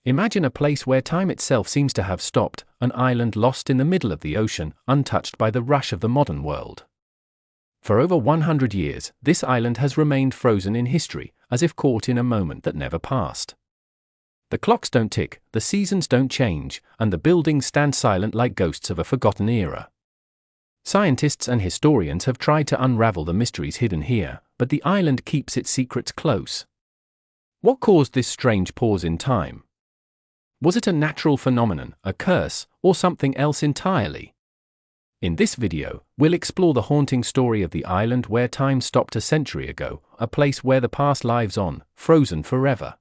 Imagine a place where time itself seems to have stopped, an island lost in the middle of the ocean, untouched by the rush of the modern world. For over 100 years, this island has remained frozen in history, as if caught in a moment that never passed. The clocks don't tick, the seasons don't change, and the buildings stand silent like ghosts of a forgotten era. Scientists and historians have tried to unravel the mysteries hidden here, but the island keeps its secrets close. What caused this strange pause in time? Was it a natural phenomenon, a curse, or something else entirely? In this video, we'll explore the haunting story of the island where time stopped a century ago, a place where the past lives on, frozen forever.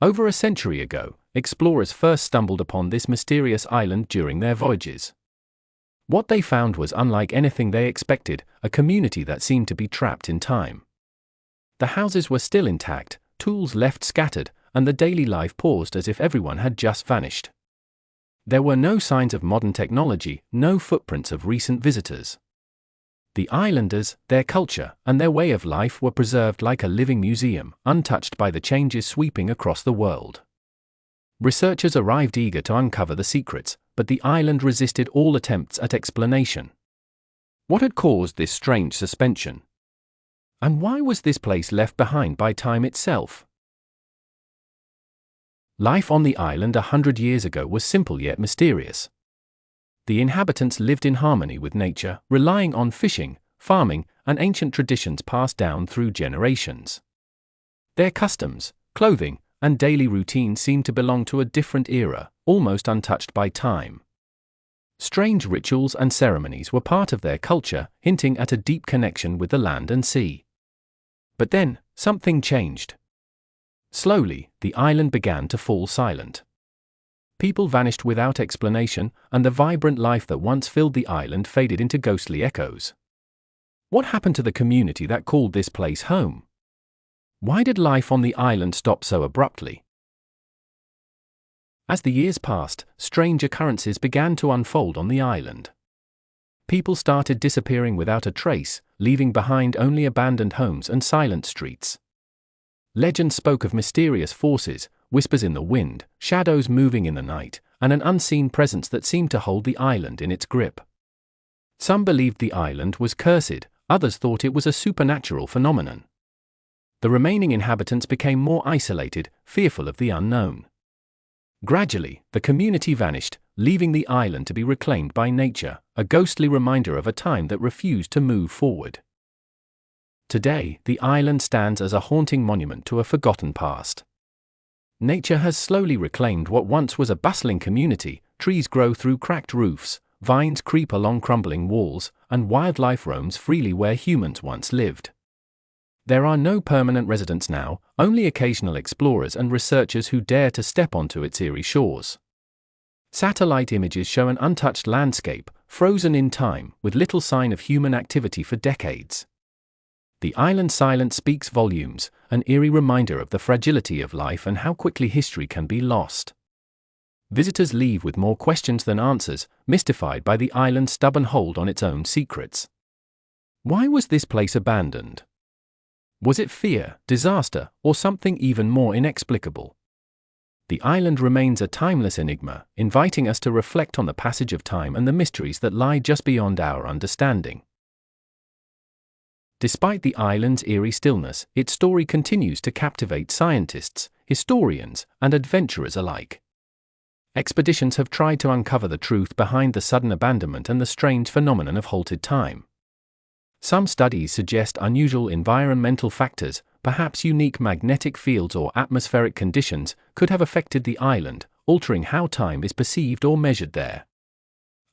Over a century ago, explorers first stumbled upon this mysterious island during their voyages. What they found was unlike anything they expected, a community that seemed to be trapped in time. The houses were still intact, tools left scattered, and the daily life paused as if everyone had just vanished. There were no signs of modern technology, no footprints of recent visitors. The islanders, their culture, and their way of life were preserved like a living museum, untouched by the changes sweeping across the world. Researchers arrived eager to uncover the secrets, but the island resisted all attempts at explanation. What had caused this strange suspension? And why was this place left behind by time itself? Life on the island 100 years ago was simple yet mysterious. The inhabitants lived in harmony with nature, relying on fishing, farming, and ancient traditions passed down through generations. Their customs, clothing, and daily routines seemed to belong to a different era, almost untouched by time. Strange rituals and ceremonies were part of their culture, hinting at a deep connection with the land and sea. But then, something changed. Slowly, the island began to fall silent. People vanished without explanation, and the vibrant life that once filled the island faded into ghostly echoes. What happened to the community that called this place home? Why did life on the island stop so abruptly? As the years passed, strange occurrences began to unfold on the island. People started disappearing without a trace, leaving behind only abandoned homes and silent streets. Legends spoke of mysterious forces, whispers in the wind, shadows moving in the night, and an unseen presence that seemed to hold the island in its grip. Some believed the island was cursed, others thought it was a supernatural phenomenon. The remaining inhabitants became more isolated, fearful of the unknown. Gradually, the community vanished, leaving the island to be reclaimed by nature, a ghostly reminder of a time that refused to move forward. Today, the island stands as a haunting monument to a forgotten past. Nature has slowly reclaimed what once was a bustling community, trees grow through cracked roofs, vines creep along crumbling walls, and wildlife roams freely where humans once lived. There are no permanent residents now, only occasional explorers and researchers who dare to step onto its eerie shores. Satellite images show an untouched landscape, frozen in time, with little sign of human activity for decades. The island's silence speaks volumes, an eerie reminder of the fragility of life and how quickly history can be lost. Visitors leave with more questions than answers, mystified by the island's stubborn hold on its own secrets. Why was this place abandoned? Was it fear, disaster, or something even more inexplicable? The island remains a timeless enigma, inviting us to reflect on the passage of time and the mysteries that lie just beyond our understanding. Despite the island's eerie stillness, its story continues to captivate scientists, historians, and adventurers alike. Expeditions have tried to uncover the truth behind the sudden abandonment and the strange phenomenon of halted time. Some studies suggest unusual environmental factors, perhaps unique magnetic fields or atmospheric conditions, could have affected the island, altering how time is perceived or measured there.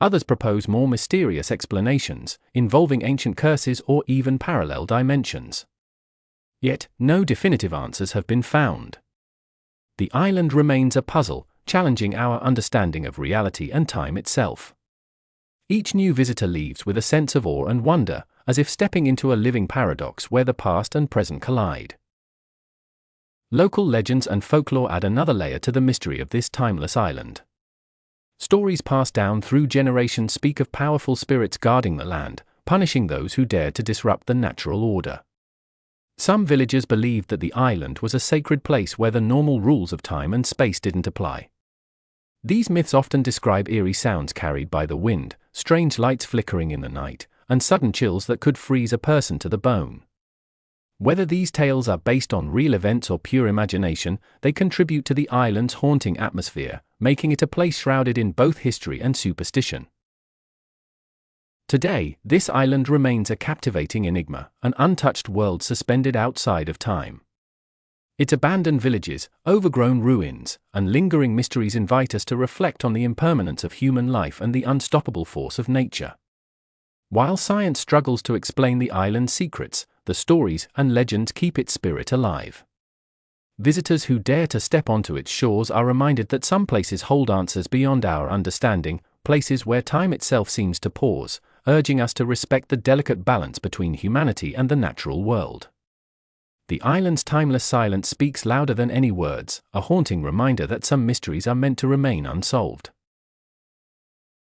Others propose more mysterious explanations, involving ancient curses or even parallel dimensions. Yet, no definitive answers have been found. The island remains a puzzle, challenging our understanding of reality and time itself. Each new visitor leaves with a sense of awe and wonder, as if stepping into a living paradox where the past and present collide. Local legends and folklore add another layer to the mystery of this timeless island. Stories passed down through generations speak of powerful spirits guarding the land, punishing those who dare to disrupt the natural order. Some villagers believed that the island was a sacred place where the normal rules of time and space didn't apply. These myths often describe eerie sounds carried by the wind, strange lights flickering in the night, and sudden chills that could freeze a person to the bone. Whether these tales are based on real events or pure imagination, they contribute to the island's haunting atmosphere, making it a place shrouded in both history and superstition. Today, this island remains a captivating enigma, an untouched world suspended outside of time. Its abandoned villages, overgrown ruins, and lingering mysteries invite us to reflect on the impermanence of human life and the unstoppable force of nature. While science struggles to explain the island's secrets, the stories and legends keep its spirit alive. Visitors who dare to step onto its shores are reminded that some places hold answers beyond our understanding, places where time itself seems to pause, urging us to respect the delicate balance between humanity and the natural world. The island's timeless silence speaks louder than any words, a haunting reminder that some mysteries are meant to remain unsolved.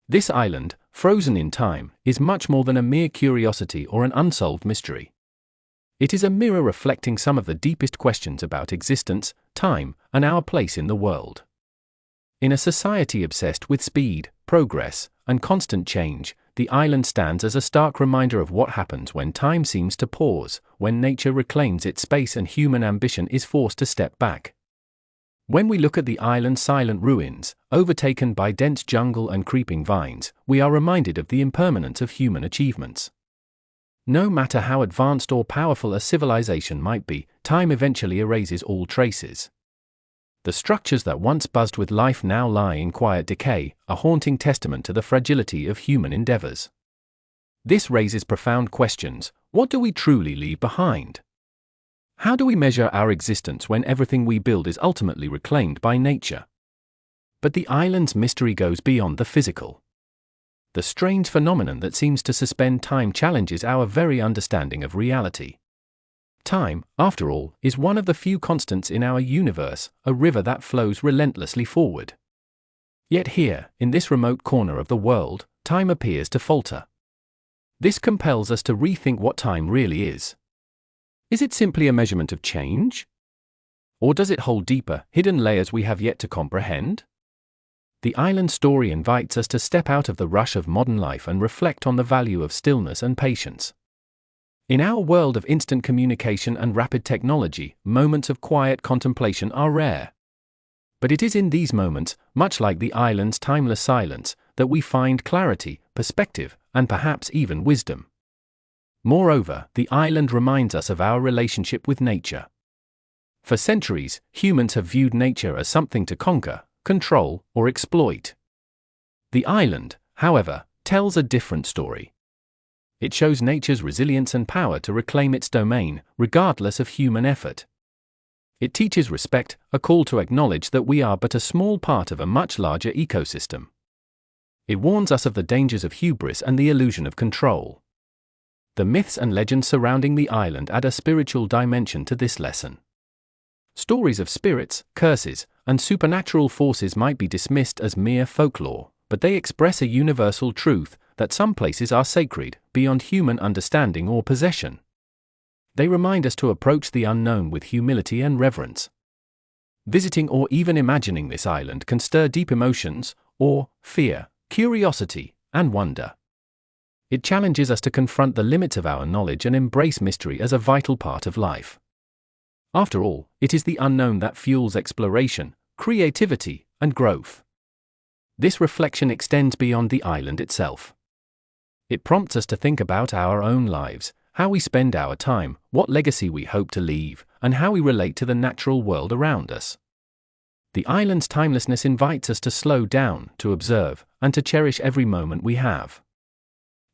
This island, frozen in time, is much more than a mere curiosity or an unsolved mystery. It is a mirror reflecting some of the deepest questions about existence, time, and our place in the world. In a society obsessed with speed, progress, and constant change, the island stands as a stark reminder of what happens when time seems to pause, when nature reclaims its space and human ambition is forced to step back. When we look at the island's silent ruins, overtaken by dense jungle and creeping vines, we are reminded of the impermanence of human achievements. No matter how advanced or powerful a civilization might be, time eventually erases all traces. The structures that once buzzed with life now lie in quiet decay, a haunting testament to the fragility of human endeavors. This raises profound questions. What do we truly leave behind? How do we measure our existence when everything we build is ultimately reclaimed by nature? But the island's mystery goes beyond the physical. The strange phenomenon that seems to suspend time challenges our very understanding of reality. Time, after all, is one of the few constants in our universe, a river that flows relentlessly forward. Yet here, in this remote corner of the world, time appears to falter. This compels us to rethink what time really is. Is it simply a measurement of change? Or does it hold deeper, hidden layers we have yet to comprehend? The island story invites us to step out of the rush of modern life and reflect on the value of stillness and patience. In our world of instant communication and rapid technology, moments of quiet contemplation are rare. But it is in these moments, much like the island's timeless silence, that we find clarity, perspective, and perhaps even wisdom. Moreover, the island reminds us of our relationship with nature. For centuries, humans have viewed nature as something to conquer, control, or exploit. The island, however, tells a different story. It shows nature's resilience and power to reclaim its domain, regardless of human effort. It teaches respect, a call to acknowledge that we are but a small part of a much larger ecosystem. It warns us of the dangers of hubris and the illusion of control. The myths and legends surrounding the island add a spiritual dimension to this lesson. Stories of spirits, curses, and supernatural forces might be dismissed as mere folklore, but they express a universal truth that some places are sacred, beyond human understanding or possession. They remind us to approach the unknown with humility and reverence. Visiting or even imagining this island can stir deep emotions, awe, fear, curiosity, and wonder. It challenges us to confront the limits of our knowledge and embrace mystery as a vital part of life. After all, it is the unknown that fuels exploration, creativity, and growth. This reflection extends beyond the island itself. It prompts us to think about our own lives, how we spend our time, what legacy we hope to leave, and how we relate to the natural world around us. The island's timelessness invites us to slow down, to observe, and to cherish every moment we have.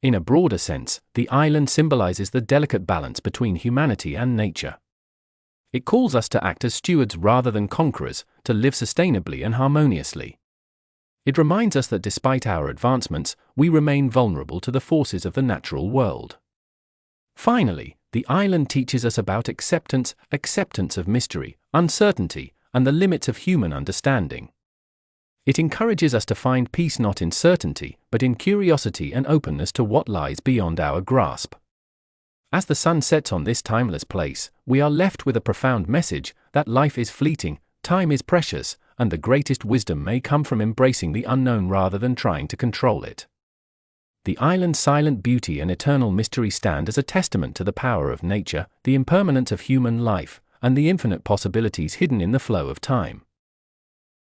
In a broader sense, the island symbolizes the delicate balance between humanity and nature. It calls us to act as stewards rather than conquerors, to live sustainably and harmoniously. It reminds us that despite our advancements, we remain vulnerable to the forces of the natural world. Finally, the island teaches us about acceptance of mystery, uncertainty, and the limits of human understanding. It encourages us to find peace not in certainty, but in curiosity and openness to what lies beyond our grasp. As the sun sets on this timeless place, we are left with a profound message that life is fleeting, time is precious, and the greatest wisdom may come from embracing the unknown rather than trying to control it. The island's silent beauty and eternal mystery stand as a testament to the power of nature, the impermanence of human life, and the infinite possibilities hidden in the flow of time.